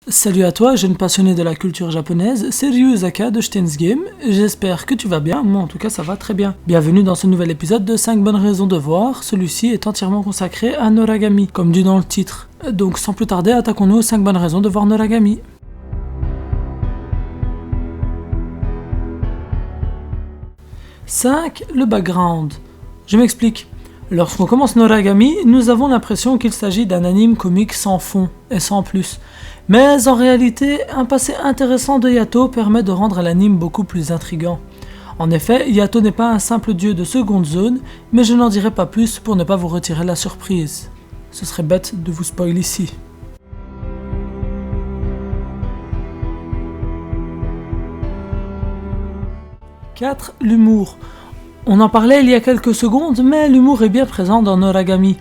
Salut à toi, jeune passionné de la culture japonaise, c'est Ryuzaka de Steins Game, j'espère que tu vas bien, moi en tout cas ça va très bien. Bienvenue dans ce nouvel épisode de 5 bonnes raisons de voir, celui-ci est entièrement consacré à Noragami, comme dit dans le titre. Donc sans plus tarder, attaquons-nous aux 5 bonnes raisons de voir Noragami. « 5. Le background. Je m'explique. Lorsqu'on commence Noragami, nous avons l'impression qu'il s'agit d'un anime comique sans fond et sans plus. Mais en réalité, un passé intéressant de Yato permet de rendre l'anime beaucoup plus intriguant. En effet, Yato n'est pas un simple dieu de seconde zone, mais je n'en dirai pas plus pour ne pas vous retirer la surprise. Ce serait bête de vous spoiler ici. « 4. L'humour. On en parlait il y a quelques secondes, mais l'humour est bien présent dans Noragami.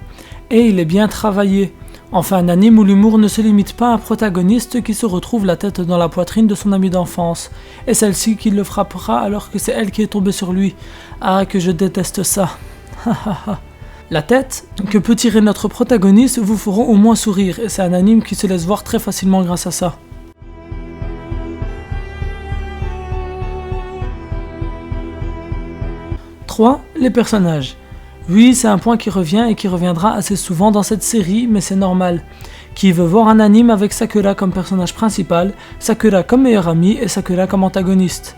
Et il est bien travaillé. Enfin, un anime où l'humour ne se limite pas à un protagoniste qui se retrouve la tête dans la poitrine de son amie d'enfance, et celle-ci qui le frappera alors que c'est elle qui est tombée sur lui. Ah, que je déteste ça. La tête que peut tirer notre protagoniste vous feront au moins sourire, et c'est un anime qui se laisse voir très facilement grâce à ça. « 3. Les personnages. Oui, c'est un point qui revient et qui reviendra assez souvent dans cette série, mais c'est normal. Qui veut voir un anime avec Sakura comme personnage principal, Sakura comme meilleure amie et Sakura comme antagoniste?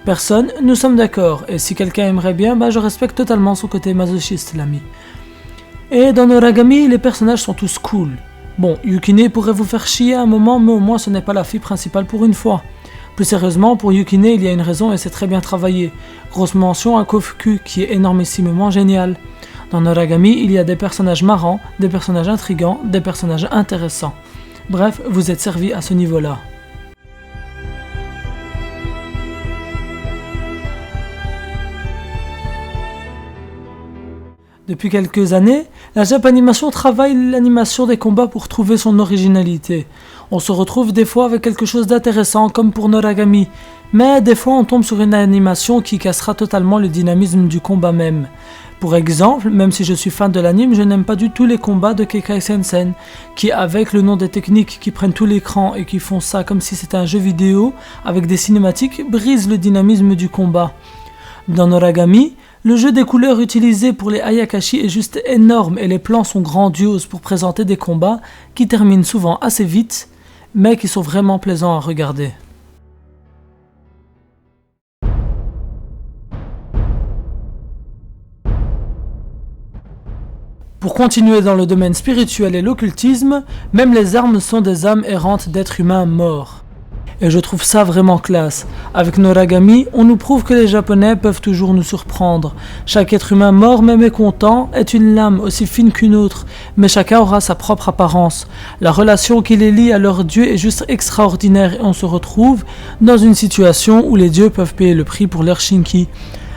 Personne, nous sommes d'accord, et si quelqu'un aimerait bien, je respecte totalement son côté masochiste, l'ami. Et dans Noragami, les personnages sont tous cool. Bon, Yukine pourrait vous faire chier à un moment, mais au moins ce n'est pas la fille principale pour une fois. Plus sérieusement, pour Yukine, il y a une raison et c'est très bien travaillé. Grosse mention à Kofuku, qui est énormissimement génial. Dans Noragami, il y a des personnages marrants, des personnages intrigants, des personnages intéressants. Bref, vous êtes servi à ce niveau-là. Depuis quelques années, la Japanimation travaille l'animation des combats pour trouver son originalité. On se retrouve des fois avec quelque chose d'intéressant comme pour Noragami, mais des fois on tombe sur une animation qui cassera totalement le dynamisme du combat même. Pour exemple, même si je suis fan de l'anime, je n'aime pas du tout les combats de Kekai Sensen, qui avec le nom des techniques qui prennent tout l'écran et qui font ça comme si c'était un jeu vidéo, avec des cinématiques, brisent le dynamisme du combat. Dans Noragami, le jeu des couleurs utilisé pour les Ayakashi est juste énorme et les plans sont grandioses pour présenter des combats qui terminent souvent assez vite, mais qui sont vraiment plaisants à regarder. Pour continuer dans le domaine spirituel et l'occultisme, même les armes sont des âmes errantes d'êtres humains morts. Et je trouve ça vraiment classe. Avec Noragami, on nous prouve que les Japonais peuvent toujours nous surprendre. Chaque être humain mort mais mécontent est une lame aussi fine qu'une autre, mais chacun aura sa propre apparence. La relation qui les lie à leur dieu est juste extraordinaire et on se retrouve dans une situation où les dieux peuvent payer le prix pour leur shinki.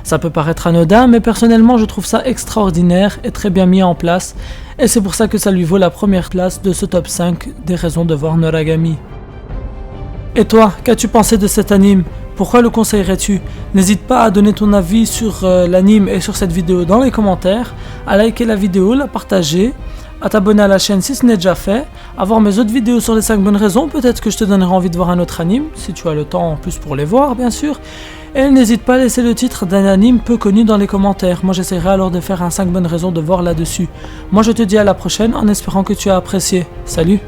Ça peut paraître anodin, mais personnellement je trouve ça extraordinaire et très bien mis en place, et c'est pour ça que ça lui vaut la première place de ce top 5 des raisons de voir Noragami. Et toi, qu'as-tu pensé de cet anime? Pourquoi le conseillerais-tu? N'hésite pas à donner ton avis sur l'anime et sur cette vidéo dans les commentaires, à liker la vidéo, la partager, à t'abonner à la chaîne si ce n'est déjà fait, à voir mes autres vidéos sur les 5 bonnes raisons, peut-être que je te donnerai envie de voir un autre anime, si tu as le temps en plus pour les voir bien sûr, et n'hésite pas à laisser le titre d'un anime peu connu dans les commentaires, moi j'essaierai alors de faire un 5 bonnes raisons de voir là-dessus. Moi je te dis à la prochaine en espérant que tu as apprécié, salut!